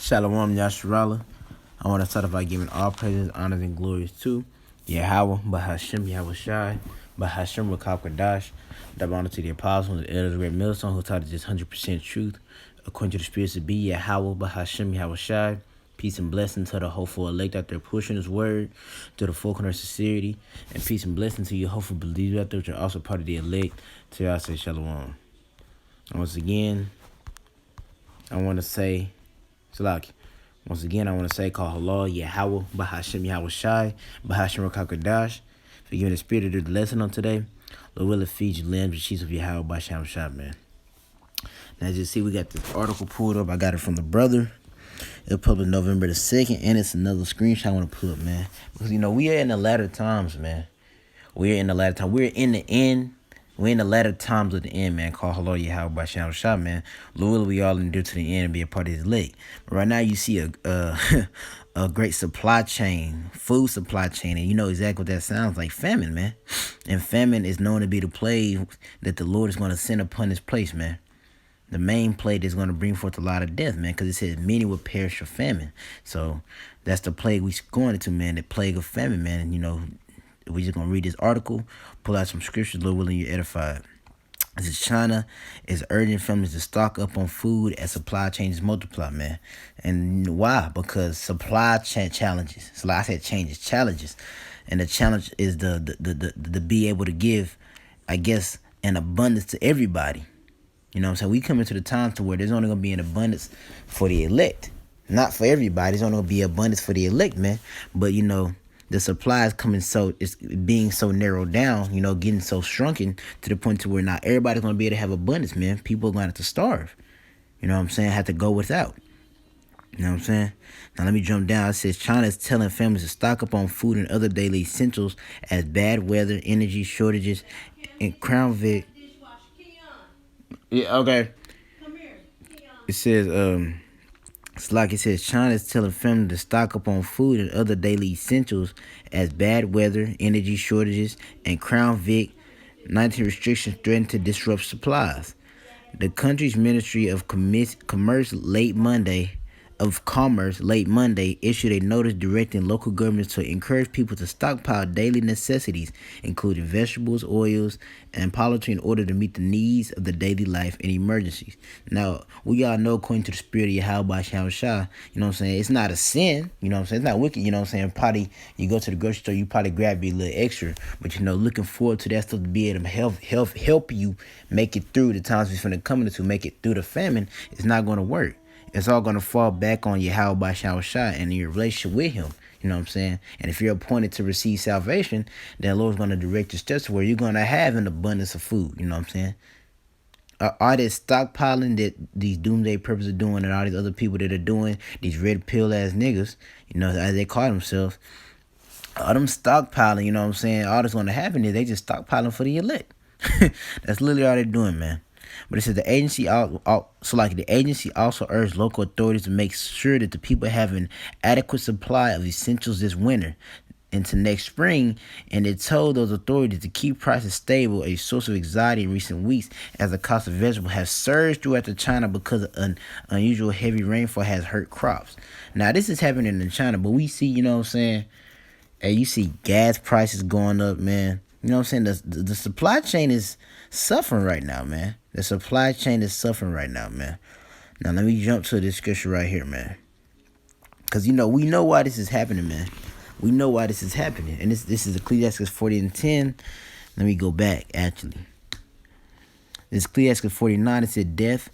Shalom Yasharala. I want to start off by giving all praises, honors, and glories to Yahweh, Bahashem, Yahweh Shai, Bahashem, Rakab double honor to the apostles and the elders of Great Millstone who taught us this 100% truth, according to the spirits to be Yahweh, Bahashem, Yahweh Shai. Peace and blessing to the hopeful elect out there pushing his word, to the full corner sincerity, and peace and blessing to you hopeful believers out there which are also part of the elect. To y'all say Shalom. And once again, I want to say, Salaki. Once again, I want to say, call halal, Yahweh, Bahashem, Yahweh Shai, Bahashem, Rakakadash, for giving the spirit of the lesson on today. Lord will it feed you lambs and sheets of Yahweh, Bahashem, Shai, man. Now, as you see, we got this article pulled up. I got it from the brother. It published November the 2nd, and it's another screenshot I want to pull up, man. Because, we are in the latter times, man. We're in the latter time. We're in the end. We're in the latter times of the end, man. Call hello, Yahweh, Bahashem, Shai, man. Lord will we all endure to the end and be a part of his lake. But right now, you see a great supply chain, food supply chain, and you know exactly what that sounds like. Famine, man. And famine is known to be the plague that the Lord is going to send upon this place, man. The main plague that's going to bring forth a lot of death, man, because it says many will perish of famine. So that's the plague we're going into, man, the plague of famine, man. And, we're just going to read this article, pull out some scriptures, Lord willing, you're edified. It says China is urging families to stock up on food as supply chains multiply, man. And why? Because supply chain challenges. So like I said, challenges. And the challenge is the be able to give, I guess, an abundance to everybody. You know what I'm saying? We come into the time to where there's only going to be an abundance for the elect. Not for everybody. There's only going to be abundance for the elect, man. But, the supply is it's being so narrowed down, getting so shrunken to the point to where not everybody's going to be able to have abundance, man. People are going to have to starve. You know what I'm saying? Have to go without. You know what I'm saying? Now, let me jump down. It says China is telling families to stock up on food and other daily essentials as bad weather, energy shortages, and Crown Vic. Yeah, okay. Come here. It says, it says China is telling families to stock up on food and other daily essentials as bad weather, energy shortages, and Crown Vic 19 restrictions threaten to disrupt supplies. The country's Ministry of Commerce late Monday issued a notice directing local governments to encourage people to stockpile daily necessities, including vegetables, oils, and poultry in order to meet the needs of the daily life and emergencies. Now, we all know, according to the spirit of Yahweh Shai, it's not a sin, it's not wicked, probably you go to the grocery store, you probably grab you a little extra, but looking forward to that stuff to be able to help you make it through the times we're going to come into, make it through the famine, it's not going to work. It's all going to fall back on Yahweh Bahashem Shai and your relationship with him. You know what I'm saying? And if you're appointed to receive salvation, then the Lord's going to direct your steps to where you're going to have an abundance of food. You know what I'm saying? All this stockpiling that these doomsday purposes are doing and all these other people that are doing, these red pill ass niggas, as they call themselves, all them stockpiling, all that's going to happen is they just stockpiling for the elect. That's literally all they're doing, man. But it says the agency also urged local authorities to make sure that the people have an adequate supply of essentials this winter into next spring, and it told those authorities to keep prices stable, a source of anxiety in recent weeks as the cost of vegetables has surged throughout China because of unusual heavy rainfall has hurt crops. Now, this is happening in China, but we see, hey, you see gas prices going up, man. The supply chain is suffering right now, man. The supply chain is suffering right now, man. Now, let me jump to this scripture right here, man. Because, we know why this is happening, man. We know why this is happening. And this is Ecclesiastes 40:10. Let me go back, actually. This Ecclesiastes 49, it said death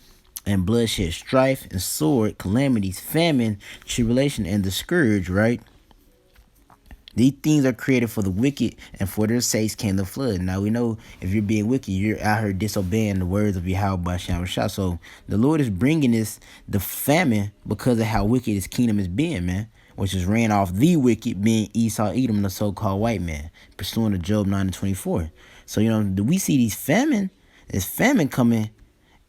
and bloodshed, strife and sword, calamities, famine, tribulation, and the scourge, right? These things are created for the wicked, and for their sakes came the flood. Now, we know if you're being wicked, you're out here disobeying the words of Yahweh Bahashem Shai. So the Lord is bringing the famine because of how wicked his kingdom is being, man, which is ran off the wicked, being Esau, Edom, the so-called white man, pursuing to Job 9:24. So, we see there's famine coming.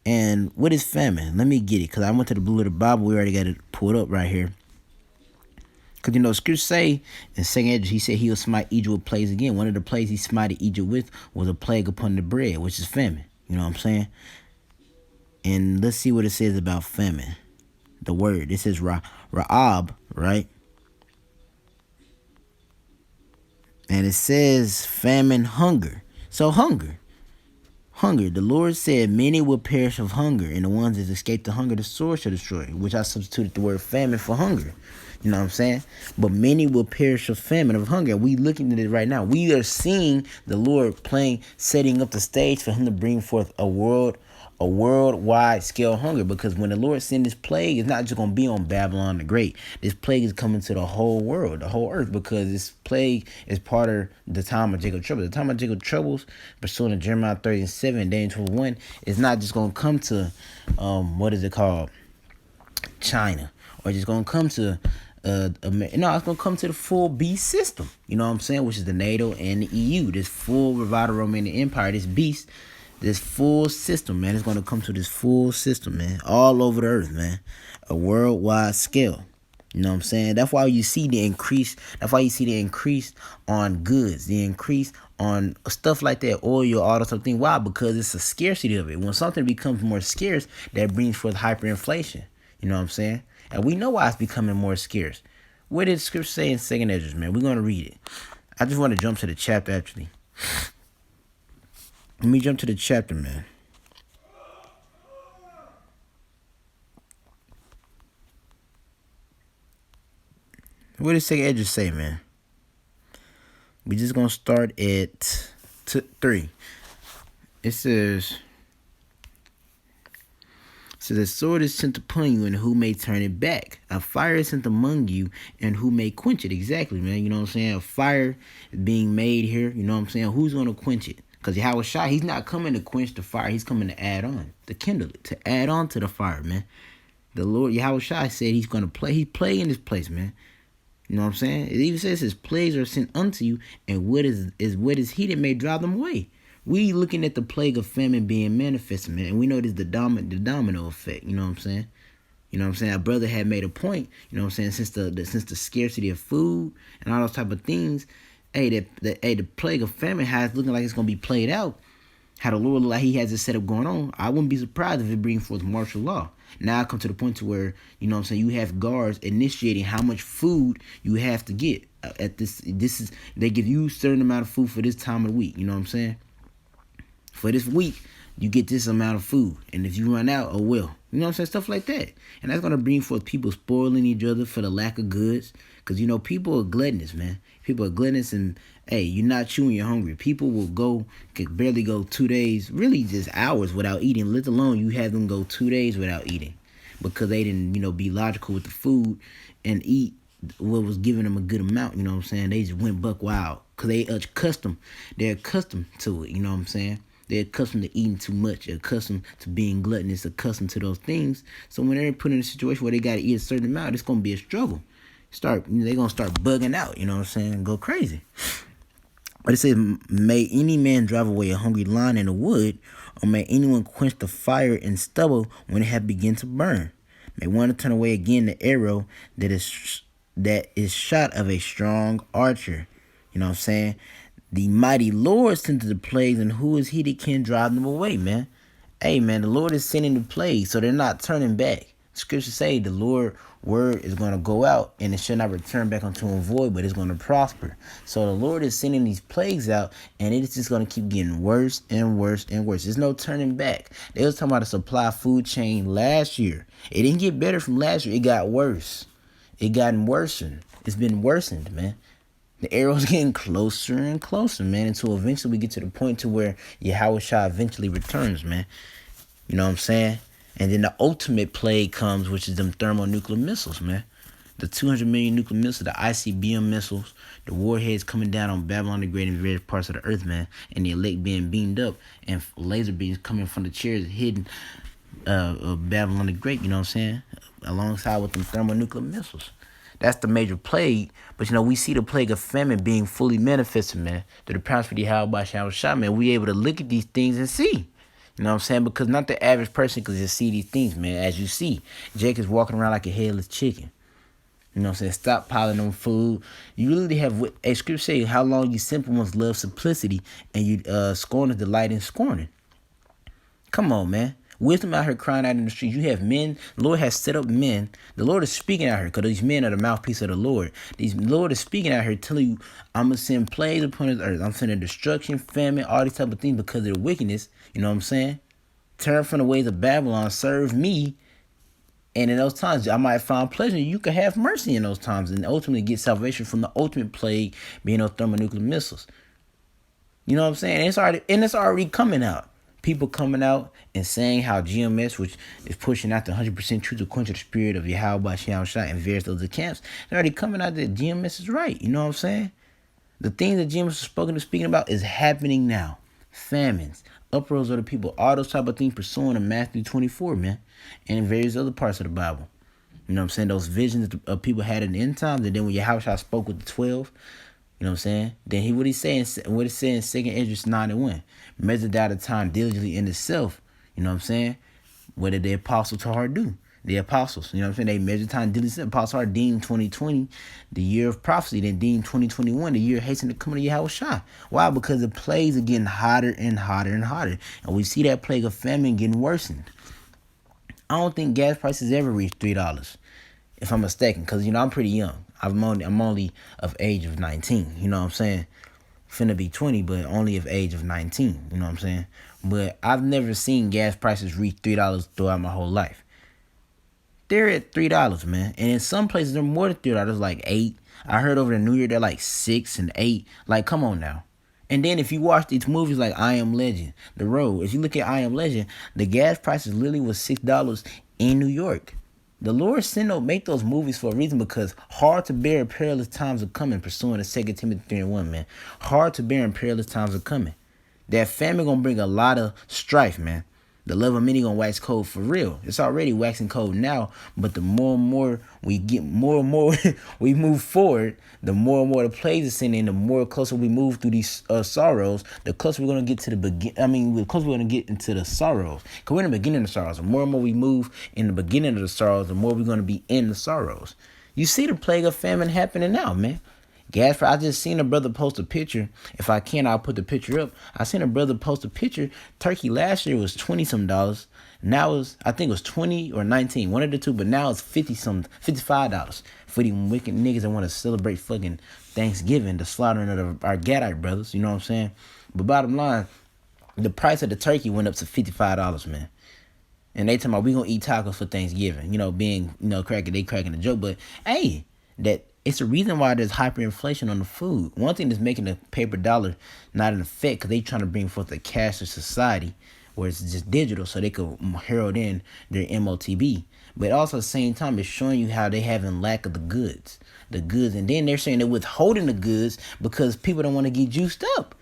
And what is famine? Let me get it, because I went to the blue of the Bible. We already got it pulled up right here. Because, scriptures say in 2nd Ezra, he said he will smite Egypt with plagues again. One of the plagues he smited Egypt with was a plague upon the bread, which is famine. You know what I'm saying? And let's see what it says about famine. the word. This is Ra'ab, right? And it says famine, hunger. So hunger. Hunger. The Lord said many will perish of hunger, and the ones that escape the hunger, the sword shall destroy. Which I substituted the word famine for hunger. You know what I'm saying? But many will perish of famine, of hunger. We looking at it right now. We are seeing the Lord setting up the stage for him to bring forth a worldwide scale hunger. Because when the Lord send this plague, it's not just going to be on Babylon the Great. This plague is coming to the whole world, the whole earth, because this plague is part of the time of Jacob's trouble. The time of Jacob's troubles, pursuant to Jeremiah 37, Daniel 21, is not just going to come to, what is it called? China. Or just going to come to no, it's gonna come to the full beast system. You know what I'm saying? Which is the NATO and the EU. This full revival Roman Empire, this beast, this full system, man. It's gonna come to this full system, man, all over the earth, man, a worldwide scale. You know what I'm saying? That's why you see the increase. That's why you see the increase on goods, the increase on stuff like that, oil, all that sort of thing. Why? Because it's a scarcity of it. When something becomes more scarce, that brings forth hyperinflation. You know what I'm saying? And we know why it's becoming more scarce. What did the scripture say in 2nd Ezra, man? We're going to read it. I just want to jump to the chapter, actually. Let me jump to the chapter, man. What did 2nd Ezra say, man? We just going to start at 3. It says... So the sword is sent upon you, and who may turn it back? A fire is sent among you, and who may quench it? Exactly, man. You know what I'm saying? A fire is being made here. You know what I'm saying? Who's going to quench it? Because Yahweh Shai, he's not coming to quench the fire. He's coming to add on, to kindle it, to add on to the fire, man. The Lord, Yahweh Shai, said he's going to play. He's playing this place, man. You know what I'm saying? It even says his plagues are sent unto you, and what is he that may drive them away? We looking at the plague of famine being manifested, man, and we know this the domino effect. You know what I'm saying? You know what I'm saying? Our brother had made a point. You know what I'm saying? Since the scarcity of food and all those type of things, the plague of famine has looking like it's gonna be played out. How the Lord, like he has it set up going on. I wouldn't be surprised if it brings forth martial law. Now I come to the point to where, you know what I'm saying, you have guards initiating how much food you have to get at this. They give you a certain amount of food for this time of the week. You know what I'm saying? For this week, you get this amount of food. And if you run out, oh well. You know what I'm saying? Stuff like that. And that's going to bring forth people spoiling each other for the lack of goods. Because, you know, people are gluttonous, man. People are gluttonous and, hey, you're not chewing, you're hungry. People could barely go 2 days, really just hours without eating. Let alone you have them go 2 days without eating. Because they didn't, be logical with the food and eat what was giving them a good amount. You know what I'm saying? They just went buck wild. Because they're accustomed to it. You know what I'm saying? They're accustomed to eating too much. They're accustomed to being gluttonous, accustomed to those things. So when they're put in a situation where they got to eat a certain amount, it's going to be a struggle. They're going to start bugging out, you know what I'm saying? Go crazy. But it says, may any man drive away a hungry lion in the wood, or may anyone quench the fire in stubble when it hath begun to burn. May one turn away again the arrow that is shot of a strong archer. You know what I'm saying? The mighty Lord sent the plagues, and who is he that can drive them away, man? Hey, man, the Lord is sending the plagues, so they're not turning back. Scripture say the Lord word is going to go out, and it shall not return back unto him void, but it's going to prosper. So the Lord is sending these plagues out, and it's just going to keep getting worse and worse and worse. There's no turning back. They was talking about a supply food chain last year. It didn't get better from last year. It got worse. It gotten worsened. It's been worsened, man. The arrow's getting closer and closer, man, until eventually we get to the point to where Yahweh Shai eventually returns, man. You know what I'm saying? And then the ultimate plague comes, which is them thermonuclear missiles, man. The 200 million nuclear missiles, the ICBM missiles, the warheads coming down on Babylon the Great in various parts of the earth, man, and the elect being beamed up, and laser beams coming from the chairs hidden of Babylon the Great, you know what I'm saying? Alongside with them thermonuclear missiles. That's the major plague. But, we see the plague of famine being fully manifested, man. Through the powers for the Yahweh Shai, man. We able to look at these things and see. You know what I'm saying? Because not the average person can just see these things, man. As you see, Jake is walking around like a headless chicken. You know what I'm saying? Stop piling on food. You really have, a scripture say, how long you simple ones love simplicity, and you scorn the delight in scorning. Come on, man. Wisdom out here crying out in the streets. You have men. The Lord has set up men. The Lord is speaking out here because these men are the mouthpiece of the Lord. The Lord is speaking out here telling you, I'm going to send plagues upon this earth. I'm sending destruction, famine, all these type of things because of the wickedness. You know what I'm saying? Turn from the ways of Babylon. Serve me. And in those times, I might find pleasure. You can have mercy in those times and ultimately get salvation from the ultimate plague being those thermonuclear missiles. You know what I'm saying? It's already coming out. People coming out and saying how GMS, which is pushing out the 100% truth to quench the spirit of Yahweh Shai and various other camps, they're already coming out that GMS is right. You know what I'm saying? The things that GMS is speaking about is happening now. Famines, uproars of the people, all those type of things pursuing in Matthew 24, man, and in various other parts of the Bible. You know what I'm saying? Those visions that people had in the end times, and then when Yahweh spoke with the 12, you know what I'm saying? Then what it said in 2nd Esdras 9:1, measured out of time diligently in itself. You know what I'm saying? What did the apostles to heart do? The apostles, you know what I'm saying? They measured time diligently. Apostles heart deemed 2020 the year of prophecy, then deemed 2021 the year hastening to come to Yahweh Shai. Why? Because the plagues are getting hotter and hotter and hotter. And we see that plague of famine getting worsened. I don't think gas prices ever reach $3, if I'm mistaken, because, I'm pretty young. I'm only of age of 19, you know what I'm saying? Finna be 20, but only of age of 19, you know what I'm saying? But I've never seen gas prices reach $3 throughout my whole life. They're at $3, man. And in some places, they're more than $3, like $8. I heard over the New Year, they're like $6 and $8. Like, come on now. And then if you watch these movies like I Am Legend, The Road, if you look at I Am Legend, the gas prices literally was $6 in New York. The Lord make those movies for a reason, because hard to bear and perilous times are coming, pursuing the 2 Timothy 3:1, man. Hard to bear and perilous times are coming. That famine gonna bring a lot of strife, man. The love of many gonna wax cold for real. It's already waxing cold now, but the more and more we get, more and more we move forward, the more and more the plagues are sending, the more closer we move through these sorrows, the closer we're gonna get to the the closer we're gonna get into the sorrows. Cause we're in the beginning of the sorrows. The more and more we move in the beginning of the sorrows, the more we're gonna be in the sorrows. You see the plague of famine happening now, man. Gas price. I just seen a brother post a picture. If I can, I'll put the picture up. I seen a brother post a picture. Turkey last year was $20-some. Now I think it was 20 or 19, one of the two. But now it's $55 for these wicked niggas that want to celebrate fucking Thanksgiving, the slaughtering of our Gadite brothers. You know what I'm saying? But bottom line, the price of the turkey went up to $55, man. And they talking about we gonna eat tacos for Thanksgiving. They cracking the joke. But hey, it's a reason why there's hyperinflation on the food. One thing that's making the paper dollar not in effect, because they trying to bring forth a cashless society where it's just digital so they could herald in their MOTB. But also at the same time, it's showing you how they having lack of the goods. And then they're saying they're withholding the goods because people don't want to get juiced up.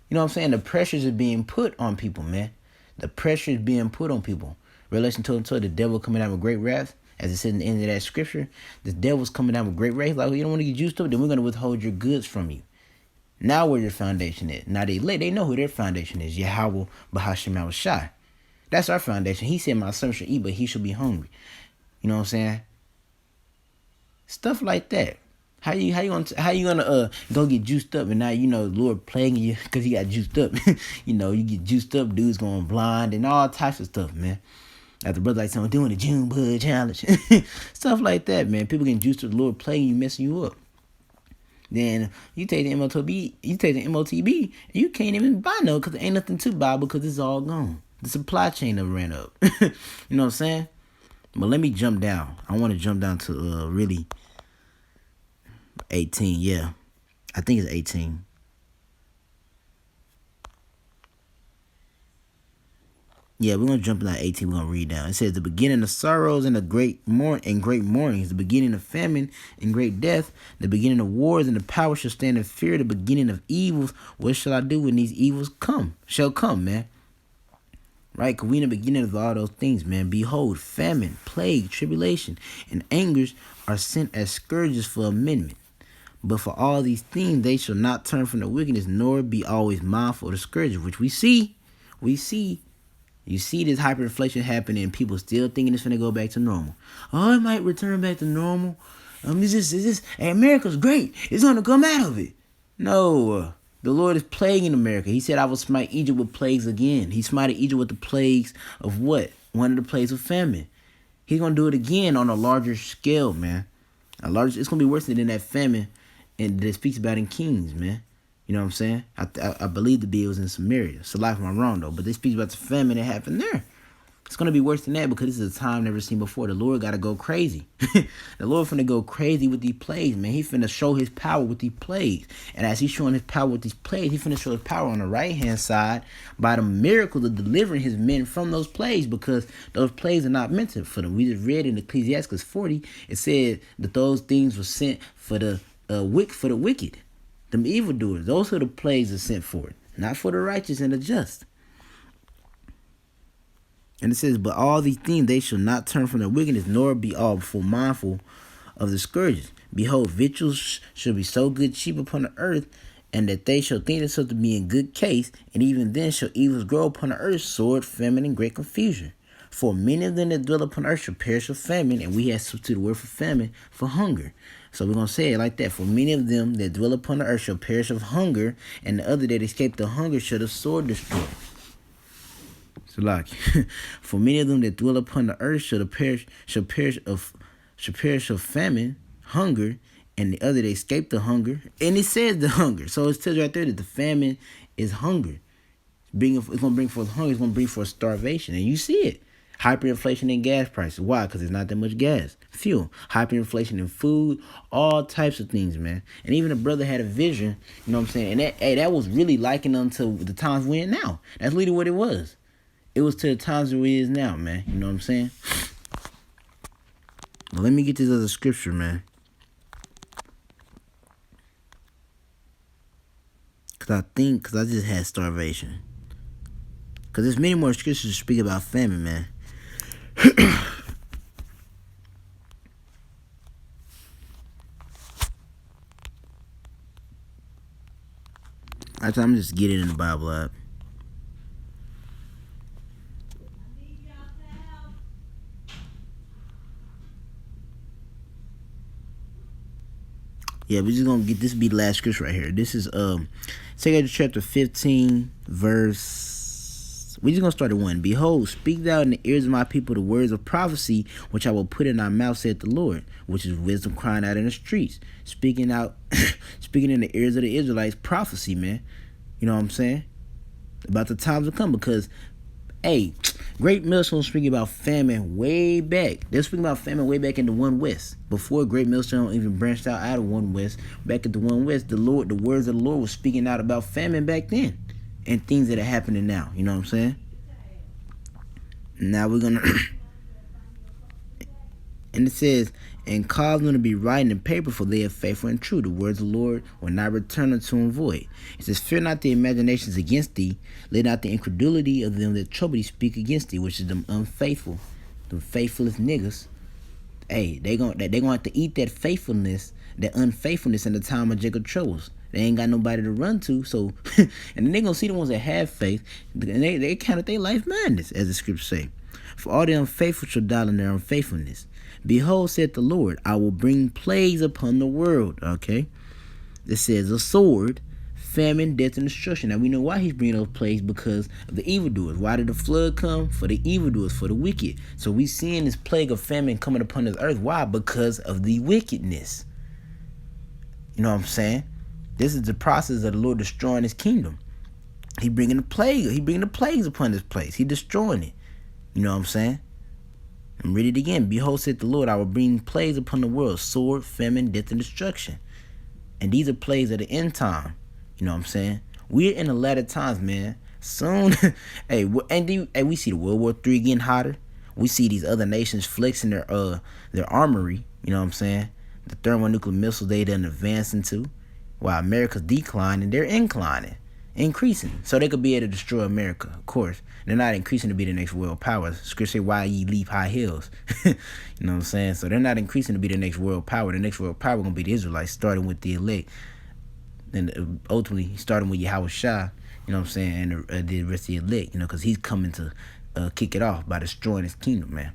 You know what I'm saying? The pressures are being put on people, man. The pressure is being put on people. Revelation 12, the devil coming out with great wrath. As it said in the end of that scripture, the devil's coming down with great wrath. Like, you don't want to get juiced up, then we're going to withhold your goods from you. Now where your foundation is. Now they know who their foundation is. Yahweh Bahashim Shai. That's our foundation. He said, my son shall eat, but he shall be hungry. You know what I'm saying? Stuff like that. How you gonna go get juiced up and now Lord plaguing you because you got juiced up. You get juiced up, dudes going blind and all types of stuff, man. Like the brother like someone doing the June Bud challenge. Stuff like that, man. People getting juiced to the Lord playing you, messing you up. Then you take the MOTB, and you can't even buy no because there ain't nothing to buy because it's all gone. The supply chain have ran up. You know what I'm saying? But let me jump down. I want to jump down to really 18. Yeah. I think it's 18. Yeah, we're going to jump in at 18. We're going to read down. It says, the beginning of sorrows and great mournings, the beginning of famine and great death, the beginning of wars and the power shall stand in fear, the beginning of evils. What shall I do when these evils shall come, man? Right? Because we in the beginning of all those things, man. Behold, famine, plague, tribulation, and angers are sent as scourges for amendment. But for all these things, they shall not turn from the wickedness, nor be always mindful of the scourges, which we see. You see this hyperinflation happening and people still thinking it's going to go back to normal. Oh, it might return back to normal. Hey, America's great. It's going to come out of it. No. The Lord is plaguing America. He said, I will smite Egypt with plagues again. He smited Egypt with the plagues of what? One of the plagues of famine. He's going to do it again on a larger scale, man. It's going to be worse than that famine and that speaks about in Kings, man. You know what I'm saying? I believe the bill was in Samaria. So like if I'm wrong, though. But they speak about the famine that happened there. It's going to be worse than that because this is a time never seen before. The Lord got to go crazy. The Lord finna go crazy with these plagues, man. He finna show his power with these plagues. And as he's showing his power with these plagues, he finna show his power on the right-hand side by the miracle of delivering his men from those plagues, because those plagues are not meant for them. We just read in Ecclesiastes 40, it said that those things were sent for the wicked, them evildoers. Those are the plagues are sent for it, not for the righteous and the just. And it says, but all these things they shall not turn from their wickedness, nor be all before mindful of the scourges. Behold, victuals shall be so good cheap upon the earth, and that they shall think themselves to be in good case, and even then shall evils grow upon the earth, sword, famine, and great confusion. For many of them that dwell upon the earth shall perish of famine, and we have substituted the word for famine for hunger. So we're going to say it like that. For many of them that dwell upon the earth shall perish of hunger, and the other that escape the hunger shall the sword destroy. So like, for many of them that dwell upon the earth shall perish of famine, hunger, and the other that escape the hunger. And it says the hunger. So it tells you right there that the famine is hunger. It's going to bring forth hunger. It's going to bring forth starvation. And you see it. Hyperinflation in gas prices. Why? Because there's not that much gas. Fuel. Hyperinflation in food. All types of things, man. And even a brother had a vision. You know what I'm saying? And that was really likened unto the times we're in now. That's literally what it was. It was to the times that we is now, man. You know what I'm saying? Well, let me get this other scripture, man. Because I just had starvation. Because there's many more scriptures to speak about famine, man. I'm just get it in the Bible app. Yeah, we're just gonna get this be the last scripture right here. This is 2 chapter 15, verse. We're just gonna start at 1. Behold, speak thou in the ears of my people the words of prophecy, which I will put in thy mouth, saith the Lord, which is wisdom crying out in the streets, speaking in the ears of the Israelites, prophecy, man. You know what I'm saying? About the times to come, because hey, Great Millstone speaking about famine way back. They're speaking about famine way back in the One West. Before Great Millstone even branched out of One West, back at the One West, the words of the Lord was speaking out about famine back then. And things that are happening now. You know what I'm saying? Now we're going to... And it says, and cause them to be writing in paper, for they are faithful and true. The words of the Lord will not return unto him void. It says, fear not the imaginations against thee. Let not the incredulity of them that trouble thee speak against thee, which is them unfaithful, them faithless niggas. Hey, they gonna have to eat that faithfulness, that unfaithfulness in the time of Jacob troubles. They ain't got nobody to run to, so and then they gonna see the ones that have faith, and they count their life madness, as the scriptures say. For all the unfaithful shall die in their unfaithfulness. Behold, saith the Lord, I will bring plagues upon the world. Okay, it says a sword, famine, death, and destruction. Now we know why he's bringing those plagues, because of the evildoers. Why did the flood come? For the evildoers, for the wicked. So we seeing this plague of famine coming upon this earth. Why? Because of the wickedness. You know what I'm saying? This is the process of the Lord destroying his kingdom. He bringing the plague. He bringing the plagues upon this place. He destroying it. You know what I'm saying? And read it again. Behold, saith the Lord, I will bring plagues upon the world, sword, famine, death, and destruction. And these are plagues of the end time. You know what I'm saying? We're in the latter times, man. Soon, we see the World War III getting hotter. We see these other nations flexing their armory. You know what I'm saying? The thermonuclear missiles they done advance into. While America's declining, they're increasing. So they could be able to destroy America, of course. They're not increasing to be the next world power. Scripture say, why ye leap high hills? You know what I'm saying? So they're not increasing to be the next world power. The next world power going to be the Israelites, starting with the elect. And ultimately, starting with Yahweh Shah, you know what I'm saying, and the rest of the elect, you know, because he's coming to kick it off by destroying his kingdom, man.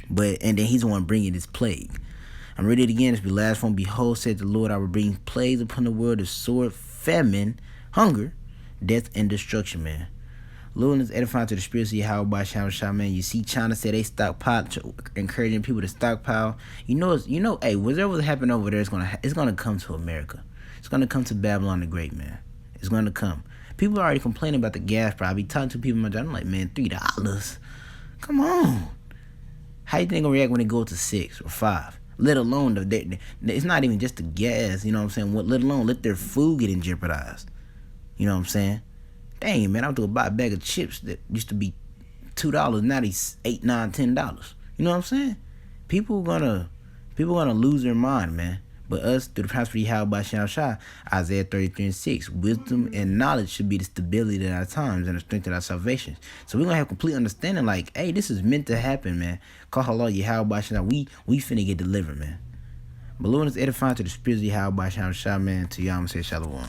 And then he's the one bringing this plague. I'm ready it again. It's the last one. Behold, said the Lord, I will bring plagues upon the world, the sword, famine, hunger, death, and destruction, man. Lewin is edifying to the spirits of Yahweh Shem Shah, man. You see China say they stockpile, encouraging people to stockpile. Hey, whatever happened over there, it's gonna come to America. It's gonna come to Babylon the Great, man. It's gonna come. People are already complaining about the gas price. I be talking to people in my job. I'm like, man, $3. Come on. How you think they're gonna react when they go to 6 or 5? Let alone it's not even just the gas. You know what I'm saying? Let alone let their food get jeopardized. You know what I'm saying? Dang, man, I went to go buy a bag of chips that used to be $2. Now they's $8, $9, $10. You know what I'm saying? People gonna lose their mind, man. But us, through the prosperity of Yahweh Shem Shah, Isaiah 33:6, wisdom and knowledge should be the stability of our times and the strength of our salvation. So we're gonna have complete understanding, like, hey, this is meant to happen, man. Call halal Yahweh Shem Shah. We finna get delivered, man. But Lord is edifying to the spirits of Yahweh Shem Shah, man. To Yahweh say Shalom.